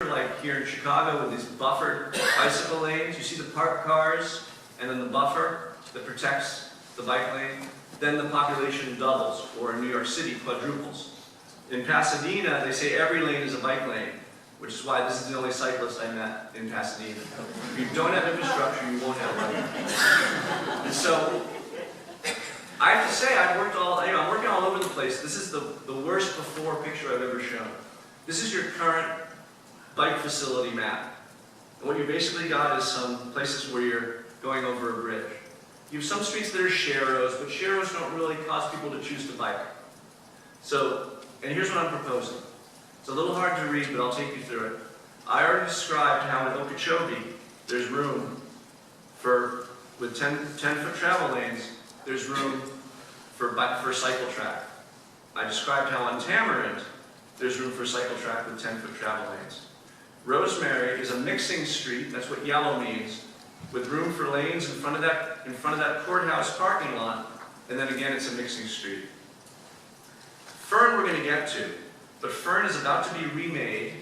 like here in Chicago with these buffered bicycle lanes. You see the parked cars and then the buffer that protects the bike lane. Then the population doubles, or in New York City, quadruples. In Pasadena, they say every lane is a bike lane, which is why this is the only cyclist I met in Pasadena. If you don't have infrastructure, you won't have bike. And so, I have to say, I'm working all over the place. This is the worst before picture I've ever shown. This is your current bike facility map. And what you basically got is some places where you're going over a bridge. You have some streets that are share roads, but share roads don't really cause people to choose to bike. So, and here's what I'm proposing. It's a little hard to read, but I'll take you through it. I already described how in Okeechobee, there's room for, with 10-foot travel lanes, there's room for cycle track. I described how on Tamarind, there's room for cycle track with 10-foot travel lanes. Rosemary is a mixing street, that's what yellow means, with room for lanes in front of that courthouse parking lot, and then again it's a mixing street. Fern we're going to get to, but Fern is about to be remade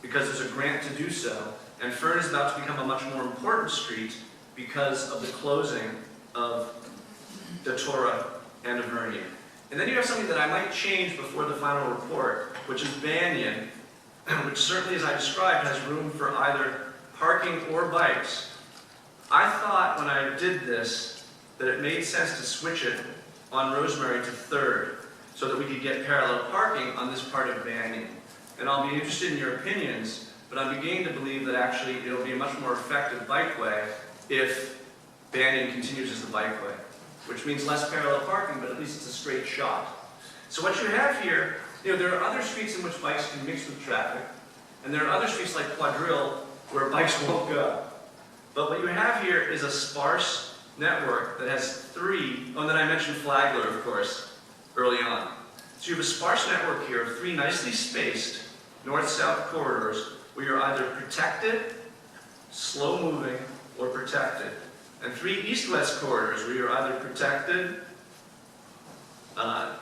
because there's a grant to do so, and Fern is about to become a much more important street because of the closing of Datura and Avernia. And then you have something that I might change before the final report, which is Banyan, which certainly, as I described, has room for either parking or bikes. I thought when I did this that it made sense to switch it on Rosemary to 3rd so that we could get parallel parking on this part of Banyan. And I'll be interested in your opinions, but I'm beginning to believe that actually it'll be a much more effective bikeway if Banyan continues as the bikeway, which means less parallel parking, but at least it's a straight shot. So what you have here, there are other streets in which bikes can mix with traffic, and there are other streets like Quadrille where bikes won't go. But what you have here is a sparse network that has 3, and then I mentioned Flagler, of course, early on. So you have a sparse network here of 3 nicely spaced north-south corridors where you're either protected, slow-moving, or protected. And 3 east-west corridors where you're either protected,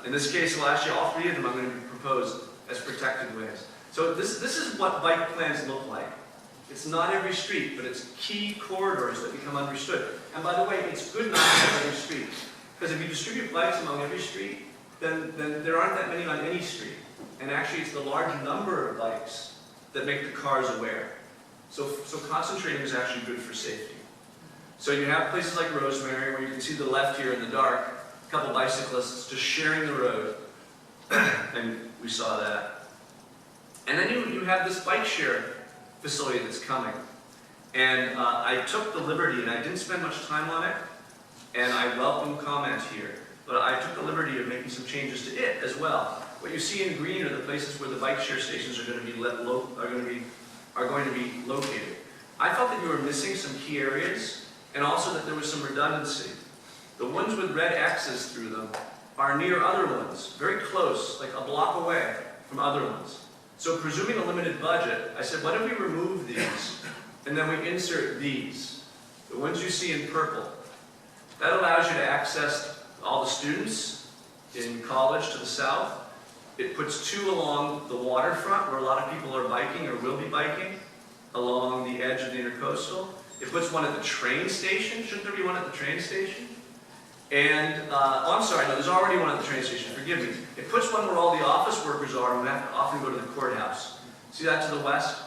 in this case, well, actually all 3 of them I'm going to propose as protected ways. So this is what bike plans look like. It's not every street, but it's key corridors that become understood. And by the way, it's good not to have every street. Because if you distribute bikes among every street, then there aren't that many on any street. And actually, it's the large number of bikes that make the cars aware. So concentrating is actually good for safety. So you have places like Rosemary, where you can see the left here in the dark, a couple bicyclists just sharing the road. And we saw that. And then you have this bike share facility that's coming. And I took the liberty, and I didn't spend much time on it, and I welcome comment here, but I took the liberty of making some changes to it as well. What you see in green are the places where the bike share stations are going to be located. I felt that you were missing some key areas, and also that there was some redundancy. The ones with red X's through them are near other ones, very close, like a block away from other ones. So presuming a limited budget, I said, why don't we remove these, and then we insert these, the ones you see in purple. That allows you to access all the students in college to the south. It puts 2 along the waterfront, where a lot of people are biking or will be biking, along the edge of the intercoastal. It puts 1 at the train station. Shouldn't there be 1 at the train station? And, oh, I'm sorry, no, there's already 1 at the train station, forgive me. It puts 1 where all the office workers are, and we have to often go to the courthouse. See that to the west?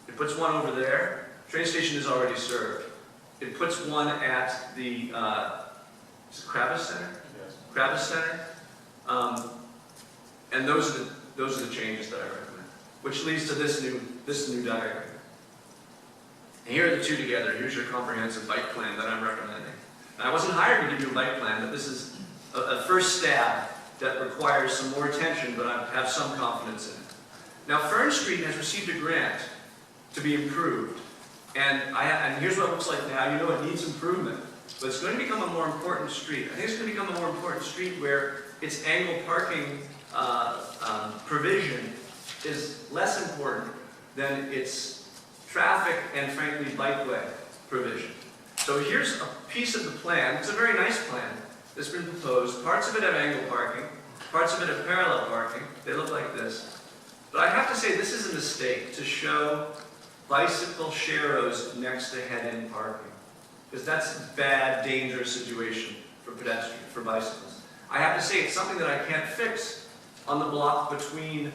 It puts 1 over there. Train station is already served. It puts 1 at the, is it Kravis Center? Yes. Kravis Center. And those are the changes that I recommend, which leads to this new diagram. And here are the 2 together. Here's your comprehensive bike plan that I'm recommending. I wasn't hired to give you a bike plan, but this is a first stab that requires some more attention, but I have some confidence in it. Now, Fern Street has received a grant to be improved, and here's what it looks like now. You know it needs improvement, but it's going to become a more important street. I think it's going to become a more important street where its angle parking provision is less important than its traffic and, frankly, bikeway provision. So here's a piece of the plan. It's a very nice plan that's been proposed. Parts of it have angle parking, parts of it have parallel parking. They look like this. But I have to say this is a mistake to show bicycle sharrows next to head-in parking, because that's a bad, dangerous situation for pedestrians, for bicyclists. I have to say it's something that I can't fix on the block between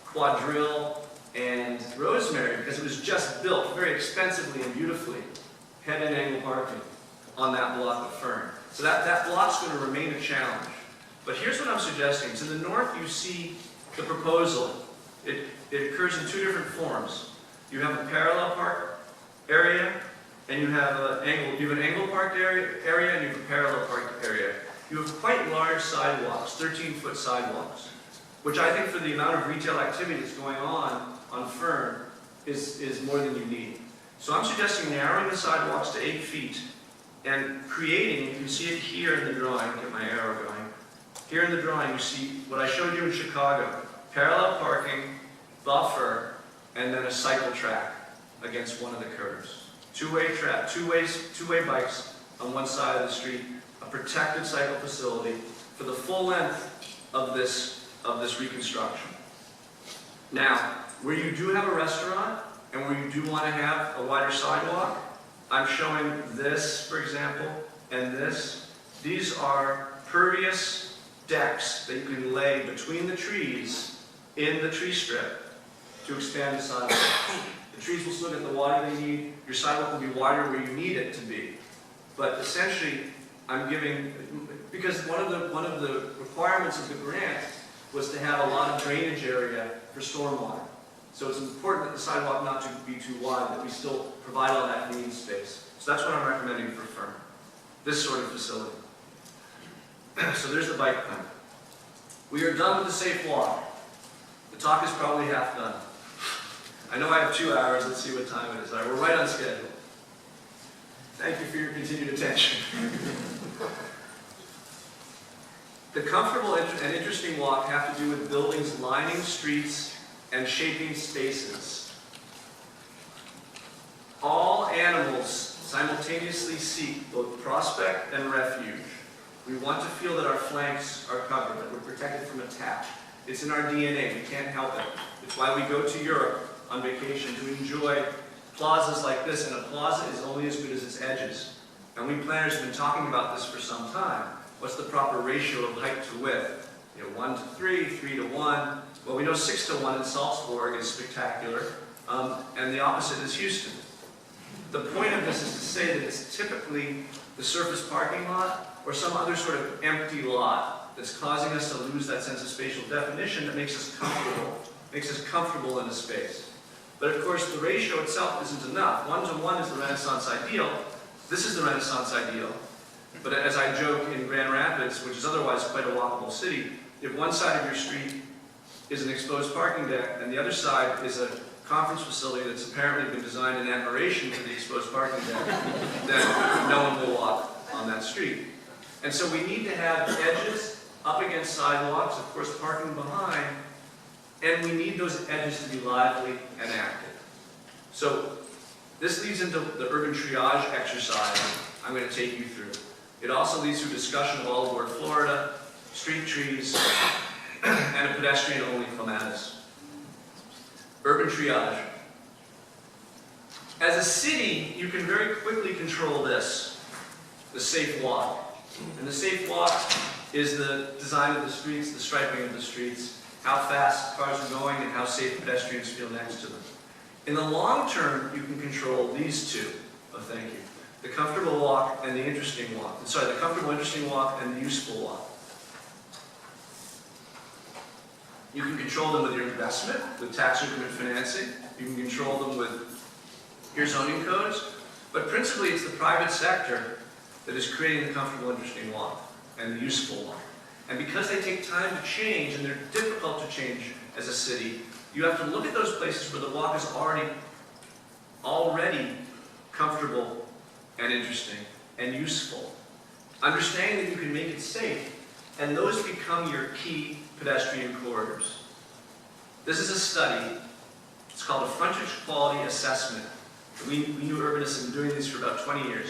Quadrille and Rosemary, because it was just built very expensively and beautifully, head-in angle parking on that block of Fern. So that block's going to remain a challenge. But here's what I'm suggesting. To the north, you see the proposal. It occurs in two different forms. You have a parallel park area, and you have an angle parked area, and you have a parallel parked area. You have quite large sidewalks, 13-foot sidewalks, which I think for the amount of retail activity that's going on Fern is more than you need. So I'm suggesting narrowing the sidewalks to 8 feet and creating, you can see it here in the drawing, get my arrow going. Here in the drawing you see what I showed you in Chicago, parallel parking, buffer, and then a cycle track against one of the curves. Two-way bikes on one side of the street, a protected cycle facility for the full length of this reconstruction. Now, where you do have a restaurant and where you do want to have a wider sidewalk, I'm showing this, for example, and this. These are pervious decks that you can lay between the trees in the tree strip to expand the sidewalk. The trees will still get the water they need. Your sidewalk will be wider where you need it to be. But essentially, I'm giving, because one of the requirements of the grant was to have a lot of drainage area for stormwater. So it's important that the sidewalk not to be too wide, that we still provide all that green space. So that's what I'm recommending for Fern, this sort of facility. So there's the bike plan. We are done with the safe walk. The talk is probably half done. I know I have 2 hours. Let's see what time it is. All right, we're right on schedule. Thank you for your continued attention. The comfortable and interesting walk have to do with buildings lining streets and shaping spaces. All animals simultaneously seek both prospect and refuge. We want to feel that our flanks are covered, that we're protected from attack. It's in our DNA, we can't help it. It's why we go to Europe on vacation to enjoy plazas like this, and a plaza is only as good as its edges. And we planners have been talking about this for some time. What's the proper ratio of height to width? 1 to 3, 3 to 1. Well, we know 6 to 1 in Salzburg is spectacular, and the opposite is Houston. The point of this is to say that it's typically the surface parking lot or some other sort of empty lot that's causing us to lose that sense of spatial definition that makes us comfortable in a space. But of course, the ratio itself isn't enough. 1 to 1 is the Renaissance ideal. This is the Renaissance ideal. But as I joke in Grand Rapids, which is otherwise quite a walkable city, if one side of your street is an exposed parking deck and the other side is a conference facility that's apparently been designed in admiration for the exposed parking deck, then no one will walk on that street. And so we need to have edges up against sidewalks, of course parking behind, and we need those edges to be lively and active. So this leads into the urban triage exercise I'm going to take you through. It also leads to a discussion of all over Florida, street trees, and a pedestrian-only clematis. Urban triage. As a city, you can very quickly control this, the safe walk. And the safe walk is the design of the streets, the striping of the streets, how fast cars are going, and how safe pedestrians feel next to them. In the long term, you can control these two. Oh, thank you. The comfortable walk and the interesting walk. Sorry, the comfortable, interesting walk and the useful walk. You can control them with your investment, with tax increment financing. You can control them with your zoning codes. But principally, it's the private sector that is creating the comfortable, interesting walk and the useful walk. And because they take time to change, and they're difficult to change as a city, you have to look at those places where the walk is already comfortable and interesting and useful. Understanding that you can make it safe, and those become your key pedestrian corridors. This is a study. It's called a frontage quality assessment. We new urbanists have been doing this for about 20 years.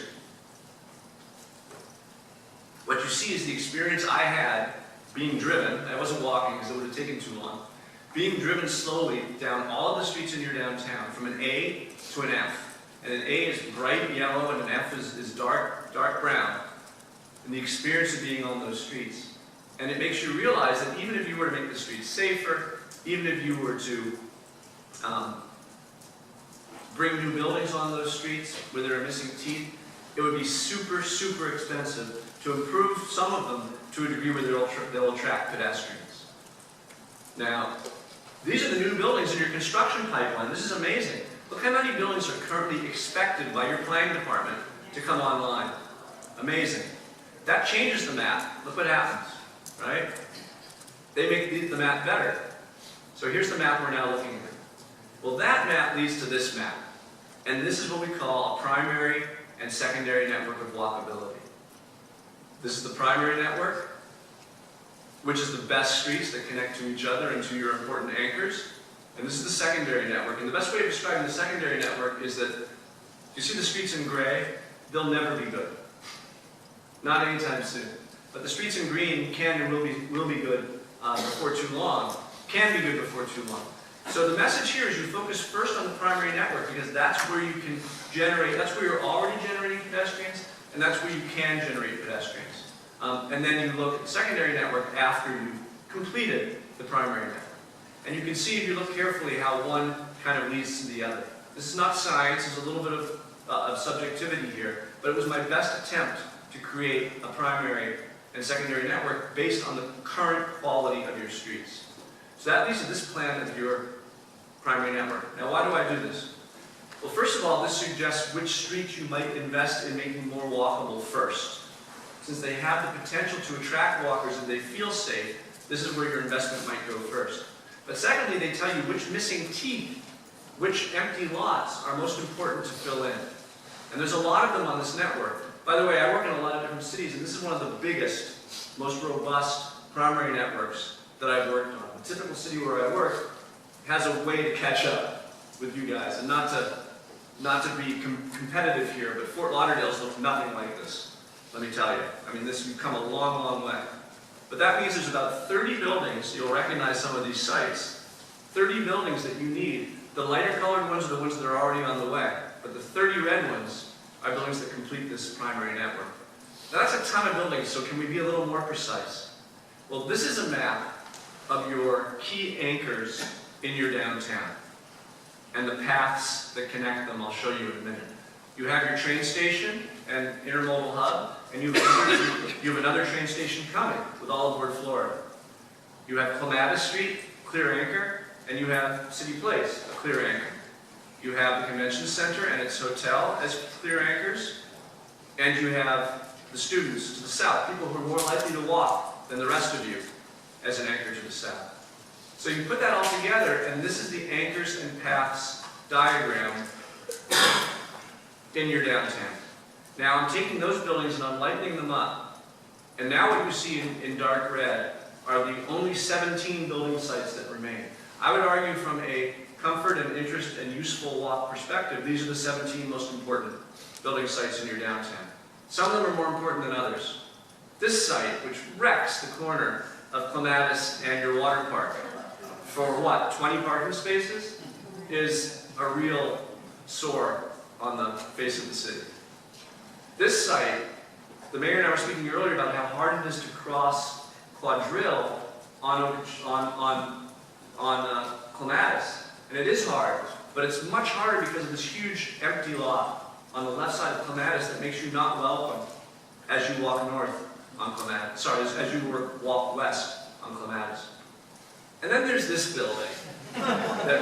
What you see is the experience I had being driven. I wasn't walking because it would have taken too long. being driven slowly down all of the streets in your downtown, from an A to an F. And an A is bright yellow and an F is dark brown. And the experience of being on those streets. And it makes you realize that even if you were to make the streets safer, even if you were to bring new buildings on those streets where there are missing teeth, it would be super, super expensive to improve some of them to a degree where they'll attract pedestrians. Now, these are the new buildings in your construction pipeline. This is amazing. Look how many buildings are currently expected by your planning department to come online. Amazing. That changes the map. Look what happens, right? They make the map better. So here's the map we're now looking at. Well, that map leads to this map. And this is what we call a primary and secondary network of walkability. This is the primary network, which is the best streets that connect to each other and to your important anchors. And this is the secondary network. And the best way of describing the secondary network is that, you see the streets in gray? They'll never be good. Not anytime soon. But the streets in green can and will be good before too long. Can be good before too long. So the message here is you focus first on the primary network because that's where you can generate, that's where you're already generating pedestrians, and that's where you can generate pedestrians. And then you look at the secondary network after you've completed the primary network. And you can see if you look carefully how one kind of leads to the other. This is not science, there's a little bit of subjectivity here, but it was my best attempt to create a primary and secondary network based on the current quality of your streets. So that leads to this plan of your primary network. Now, why do I do this? Well, first of all, this suggests which streets you might invest in making more walkable first. Since they have the potential to attract walkers and they feel safe, this is where your investment might go first. But secondly, they tell you which missing teeth, which empty lots are most important to fill in. And there's a lot of them on this network. By the way, I work in a lot of different cities, and this is one of the biggest, most robust primary networks that I've worked on. The typical city where I work has a way to catch up with you guys, and not to be competitive here, but Fort Lauderdale's look nothing like this, let me tell you. I mean, you've come a long, long way. But that means there's about 30 buildings, you'll recognize some of these sites, 30 buildings that you need. The lighter colored ones are the ones that are already on the way, but the 30 red ones are buildings that complete this primary network. Now that's a ton of buildings, so can we be a little more precise? Well, this is a map of your key anchors in your downtown and the paths that connect them. I'll show you in a minute. You have your train station and intermodal hub, and you have another train station coming with all aboard Florida. You have Clematis Street, clear anchor, and you have City Place, a clear anchor. You have the convention center and its hotel as clear anchors, and you have the students to the south, people who are more likely to walk than the rest of you, as an anchor to the south. So you put that all together, and this is the anchors and paths diagram in your downtown. Now I'm taking those buildings and I'm lightening them up. And now what you see in dark red are the only 17 building sites that remain. I would argue from a comfort and interest and useful walk perspective, these are the 17 most important building sites in your downtown. Some of them are more important than others. This site, which wrecks the corner of Clematis and your water park, for what, 20 parking spaces, is a real sore on the face of the city. This site, the mayor and I were speaking earlier about how hard it is to cross Quadrille on Clematis. And it is hard, but it's much harder because of this huge empty lot on the left side of Clematis that makes you not welcome as you walk north on Clematis. Sorry, as you walk west on Clematis. And then there's this building that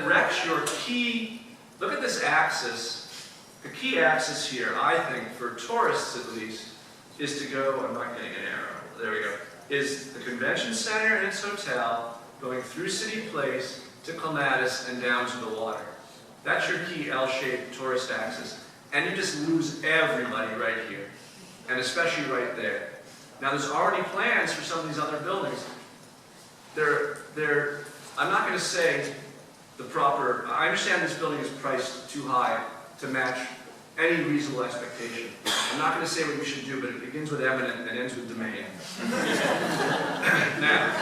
wrecks your key. Look at this axis. The key axis here, I think, for tourists at least, is to go, I'm not getting an arrow, there we go, is the convention center and its hotel, going through City Place to Clematis and down to the water. That's your key L-shaped tourist axis. And you just lose everybody right here, and especially right there. Now there's already plans for some of these other buildings. I'm not going to say the proper, I understand this building is priced too high to match any reasonable expectation. I'm not going to say what you should do, but it begins with eminent and ends with domain. Now,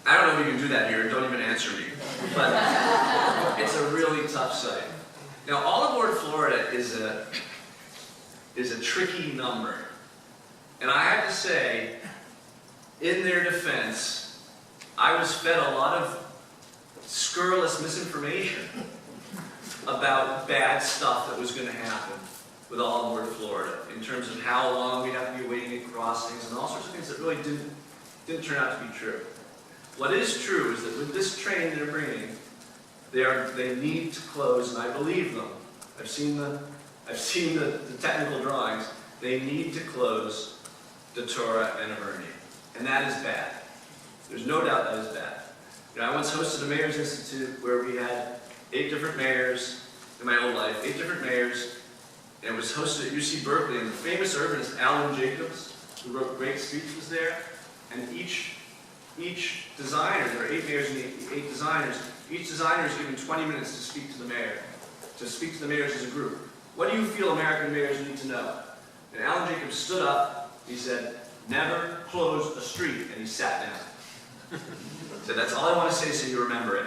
I don't know if you can do that here, don't even answer me, but it's a really tough site. Now, all aboard Florida is a tricky number. And I have to say, in their defense, I was fed a lot of scurrilous misinformation about bad stuff that was going to happen with all aboard Florida, in terms of how long we'd have to be waiting at crossings and all sorts of things that really didn't turn out to be true. What is true is that with this train they're bringing, they need to close, and I believe them. I've seen the technical drawings. They need to close Datura and Averni, and that is bad. There's no doubt that is bad. You know, I once hosted a Mayor's Institute where we had 8 different mayors in my old life, 8 different mayors, and it was hosted at UC Berkeley, and the famous urbanist Alan Jacobs, who wrote great speeches, was there, and each designer, there are 8 mayors and 8 designers, each designer is given 20 minutes to speak to the mayor, to speak to the mayors as a group. What do you feel American mayors need to know? And Alan Jacobs stood up, he said, never close a street, and he sat down. So that's all I want to say so you remember it.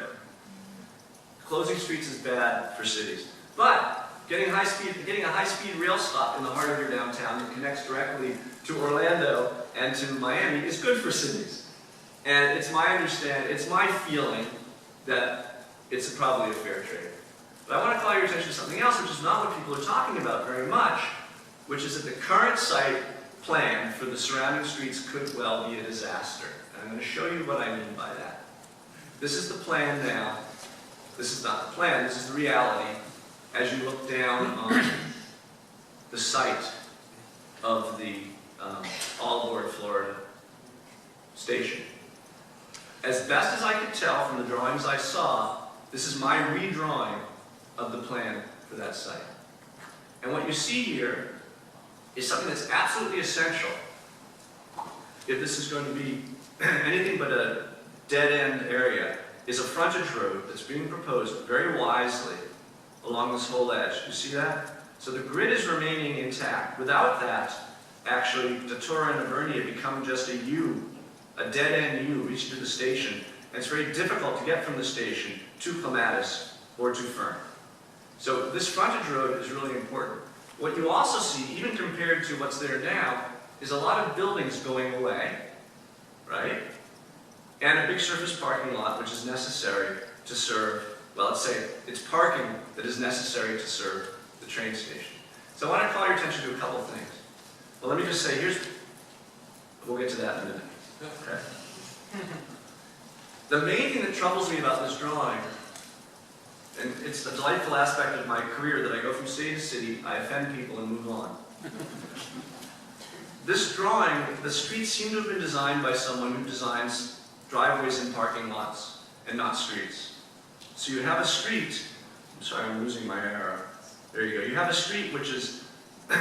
Closing streets is bad for cities. But getting a high-speed rail stop in the heart of your downtown that connects directly to Orlando and to Miami is good for cities. And it's my feeling that it's probably a fair trade. But I want to call your attention to something else, which is not what people are talking about very much, which is that the current site plan for the surrounding streets could well be a disaster. And I'm going to show you what I mean by that. This is the plan now. This is not the plan, this is the reality as you look down on the site of the all aboard Florida station. As best as I could tell from the drawings I saw, this is my redrawing of the plan for that site. And what you see here is something that's absolutely essential if this is going to be anything but a dead-end area, is a frontage road that's being proposed very wisely along this whole edge. You see that? So the grid is remaining intact. Without that, actually, Datura and Averni have become just a U, a dead-end U reaching to the station. And it's very difficult to get from the station to Clematis or to Fern. So this frontage road is really important. What you also see, even compared to what's there now, is a lot of buildings going away, right? And a big surface parking lot, which is necessary to serve, well, let's say it's parking that is necessary to serve the train station. So I want to call your attention to a couple things. Well, let me just say, we'll get to that in a minute. Okay. The main thing that troubles me about this drawing, and it's a delightful aspect of my career that I go from city to city, I offend people and move on. This drawing, the streets seem to have been designed by someone who designs driveways and parking lots and not streets. So you have a street, I'm sorry, I'm losing my arrow. There you go. You have a street which is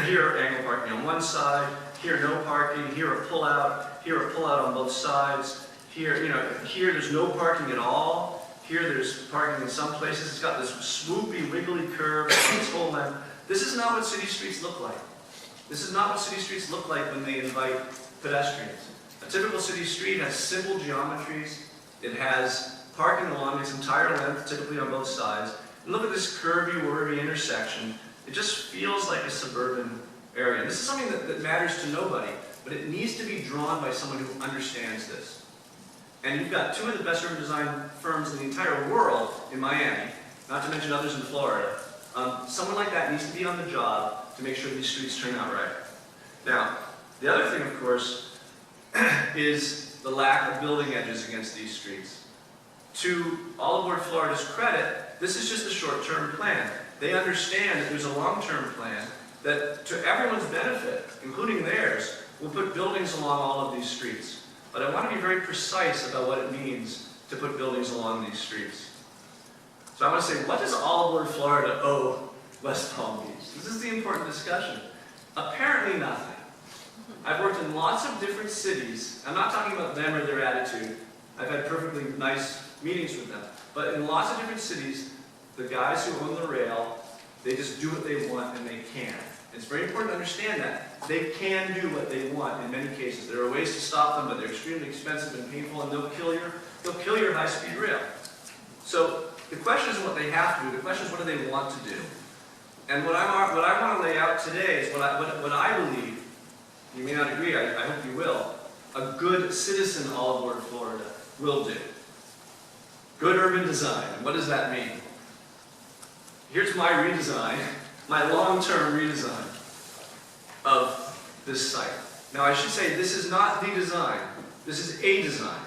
here angle parking on one side, here no parking, here a pullout on both sides. Here, here there's no parking at all. Here there's parking in some places. It's got this swoopy, wiggly curve, its whole length. This is not what city streets look like. This is not what city streets look like when they invite pedestrians. A typical city street has simple geometries. It has parking along its entire length, typically on both sides. And look at this curvy, worvy intersection. It just feels like a suburban area. And this is something that matters to nobody, but it needs to be drawn by someone who understands this. And you've got 2 of the best urban design firms in the entire world in Miami, not to mention others in Florida. Someone like that needs to be on the job to make sure these streets turn out right. Now, the other thing, of course, is the lack of building edges against these streets. To all aboard Florida's credit, this is just a short-term plan. They understand that there's a long-term plan that, to everyone's benefit, including theirs, will put buildings along all of these streets. But I want to be very precise about what it means to put buildings along these streets. So I want to say, what does all aboard Florida owe West Palm Beach? This is the important discussion. Apparently nothing. I've worked in lots of different cities. I'm not talking about them or their attitude. I've had perfectly nice meetings with them. But in lots of different cities, the guys who own the rail, they just do what they want and they can. It's very important to understand that. They can do what they want in many cases. There are ways to stop them, but they're extremely expensive and painful, and they'll kill your high-speed rail. So the question isn't what they have to do, the question is what do they want to do. And what I want to lay out today is what I believe, you may not agree, I hope you will, a good citizen all over Florida will do. Good urban design. And what does that mean? Here's my redesign, my long-term redesign of this site. Now I should say this is not the design, this is a design.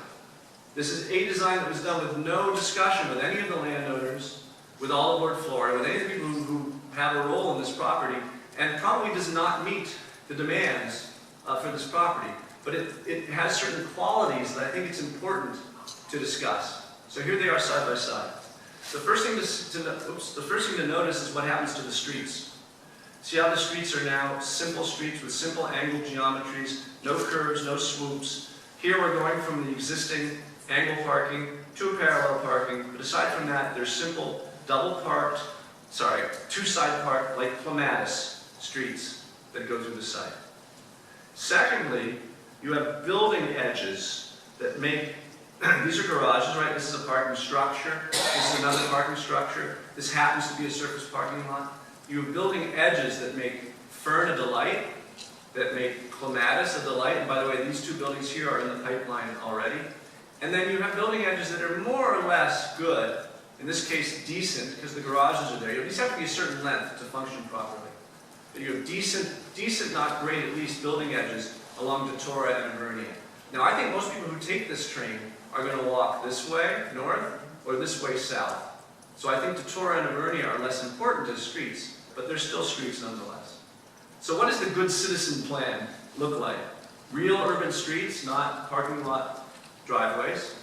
This is a design that was done with no discussion with any of the landowners, with all aboard Florida, with any of the people who have a role in this property, and probably does not meet the demands for this property. But it has certain qualities that I think it's important to discuss. So here they are side by side. The first thing to notice is what happens to the streets. See how the streets are now simple streets with simple angled geometries, no curves, no swoops. Here we're going from the existing angle parking to a parallel parking, but aside from that, there's simple two-side park, like clematis streets that go through the site. Secondly, you have building edges that make, these are garages, right? This is a parking structure. This is another parking structure. This happens to be a surface parking lot. You have building edges that make fern a delight, that make clematis a delight. And by the way, these two buildings here are in the pipeline already. And then you have building edges that are more or less good, in this case decent, because the garages are there. You at least have to be a certain length to function properly. But you have decent, not great, at least building edges along Datura and Vernia. Now I think most people who take this train are going to walk this way, north, or this way, south. So I think Datura and Vernia are less important as streets, but they're still streets nonetheless. So what does the good citizen plan look like? Real urban streets, not parking lot driveways.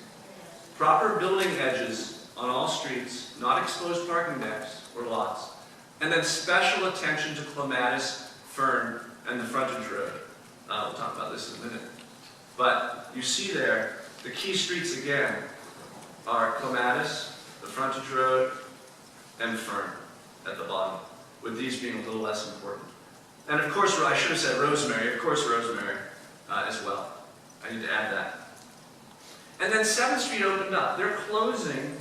Proper building edges on all streets, not exposed parking decks or lots. And then special attention to clematis, fern, and the frontage road. We'll talk about this in a minute. But you see there, the key streets again are clematis, the frontage road, and fern at the bottom, with these being a little less important. And of course, I should have said rosemary, of course rosemary as well. I need to add that. And then 7th Street opened up. They're closing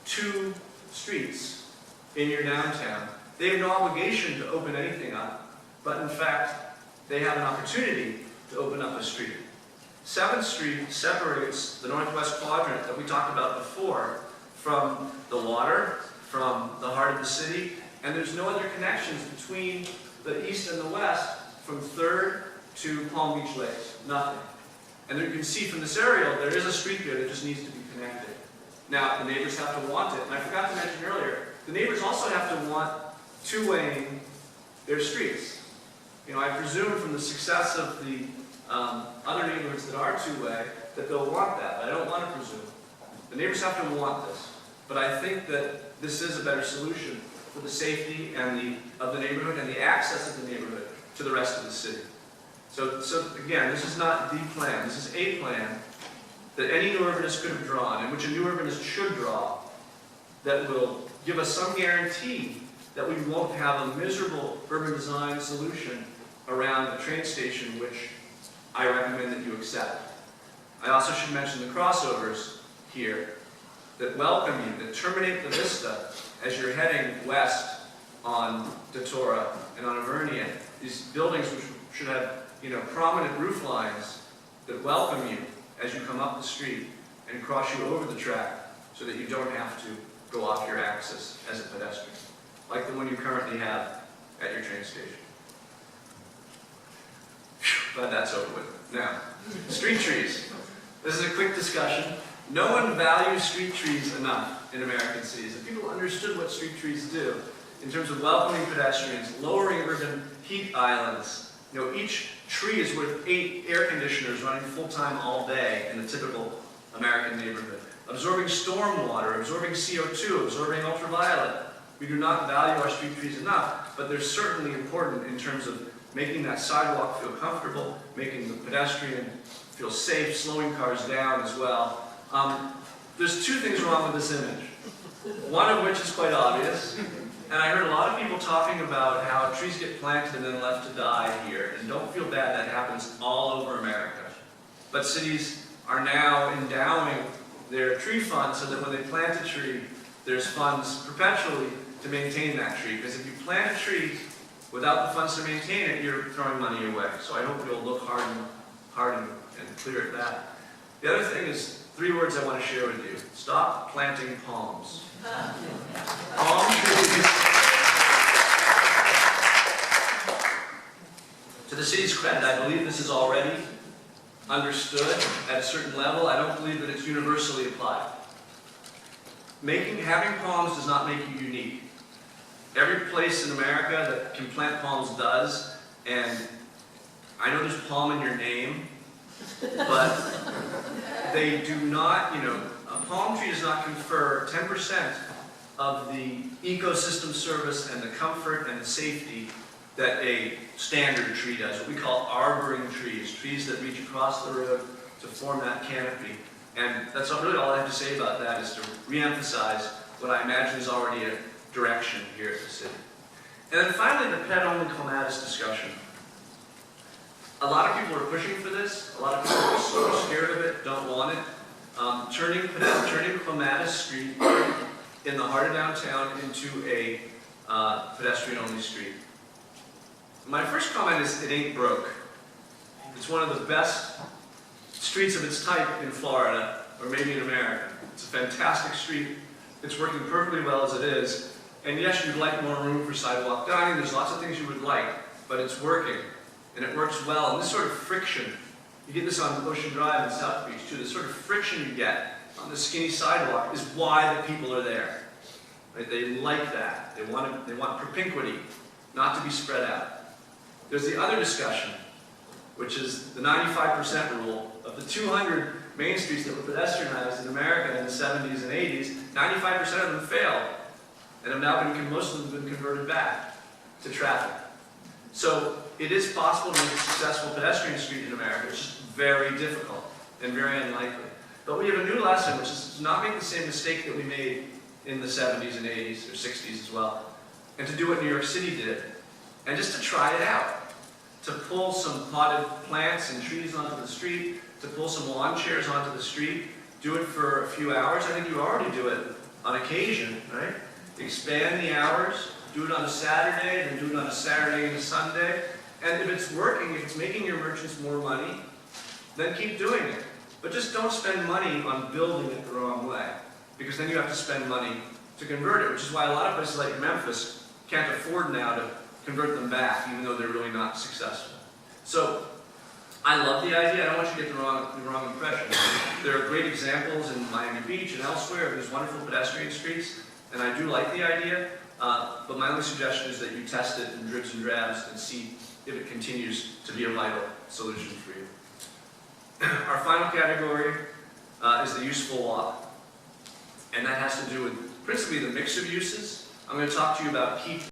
2 streets in your downtown. They have no obligation to open anything up, but in fact, they have an opportunity to open up a street. 7th Street separates the northwest quadrant that we talked about before from the water, from the heart of the city, and there's no other connections between the east and the west from 3rd to Palm Beach Lakes. Nothing. And you can see from this aerial, there is a street there that just needs to be connected. Now, the neighbors have to want it, and I forgot to mention earlier, the neighbors also have to want two-waying their streets. You know, I presume from the success of the other neighborhoods that are two-way, that they'll want that, but I don't want to presume. The neighbors have to want this. But I think that this is a better solution for the safety of the neighborhood and the access of the neighborhood to the rest of the city. So again, this is not the plan. This is a plan that any new urbanist could have drawn, and which a new urbanist should draw, that will give us some guarantee that we won't have a miserable urban design solution around a train station, which I recommend that you accept. I also should mention the crossovers here that welcome you, that terminate the vista as you're heading west on Datura and on Vernia. These buildings which should have, prominent roof lines that welcome you as you come up the street and cross you over the track so that you don't have to go off your axis as a pedestrian, like the one you currently have at your train station. Glad that's over with. Now, street trees. This is a quick discussion. No one values street trees enough in American cities. If people understood what street trees do in terms of welcoming pedestrians, lowering urban heat islands, each tree is worth 8 air conditioners running full-time all day in a typical American neighborhood. Absorbing storm water, absorbing CO2, absorbing ultraviolet. We do not value our street trees enough, but they're certainly important in terms of making that sidewalk feel comfortable, making the pedestrian feel safe, slowing cars down as well. There's two things wrong with this image. One of which is quite obvious, and I heard a lot of people talking about how trees get planted and then left to die here, and don't feel bad, that happens all over America. But cities are now endowing their tree fund so that when they plant a tree, there's funds perpetually to maintain that tree. Because if you plant a tree without the funds to maintain it, you're throwing money away. So I hope you'll look hard and clear at that. The other thing is 3 words I want to share with you. Stop planting palms. Palm trees. To the city's credit, I believe this is already understood at a certain level. I don't believe that it's universally applied. Having palms does not make you unique. Every place in America that can plant palms does, and I know there's palm in your name, but they do not, a palm tree does not confer 10% of the ecosystem service and the comfort and the safety that a standard tree does, what we call arboring trees, trees that reach across the road to form that canopy. And that's really all I have to say about that, is to re-emphasize what I imagine is already a direction here at the city. And then finally, the pet-only clematis discussion. A lot of people are pushing for this. A lot of people are so scared of it, don't want it. Turning Clematis Street in the heart of downtown into a pedestrian-only street. My first comment is, it ain't broke. It's one of the best streets of its type in Florida, or maybe in America. It's a fantastic street. It's working perfectly well as it is. And yes, you'd like more room for sidewalk dining. There's lots of things you would like, but it's working. And it works well. And this sort of friction, you get this on Ocean Drive in South Beach too, the sort of friction you get on the skinny sidewalk is why the people are there. Right? They like that. They want propinquity, not to be spread out. There's the other discussion, which is the 95% rule. Of the 200 main streets that were pedestrianized in America in the 70s and 80s, 95% of them failed, and have now most of them have been converted back to traffic. So it is possible to make a successful pedestrian street in America. It's just very difficult and very unlikely. But we have a new lesson, which is to not make the same mistake that we made in the 70s and 80s, or 60s as well, and to do what New York City did, and just to try it out. To pull some potted plants and trees onto the street, to pull some lawn chairs onto the street, do it for a few hours. I think you already do it on occasion, right? Expand the hours, do it on a Saturday, then do it on a Saturday and a Sunday. And if it's working, if it's making your merchants more money, then keep doing it. But just don't spend money on building it the wrong way, because then you have to spend money to convert it, which is why a lot of places like Memphis can't afford now to convert them back, even though they're really not successful. So, I love the idea. I don't want you to get the wrong impression. There are great examples in Miami Beach and elsewhere of these wonderful pedestrian streets, and I do like the idea, but my only suggestion is that you test it in dribs and drabs and see if it continues to be a vital solution for you. Our final category is the useful walk, and that has to do with principally the mix of uses. I'm going to talk to you about key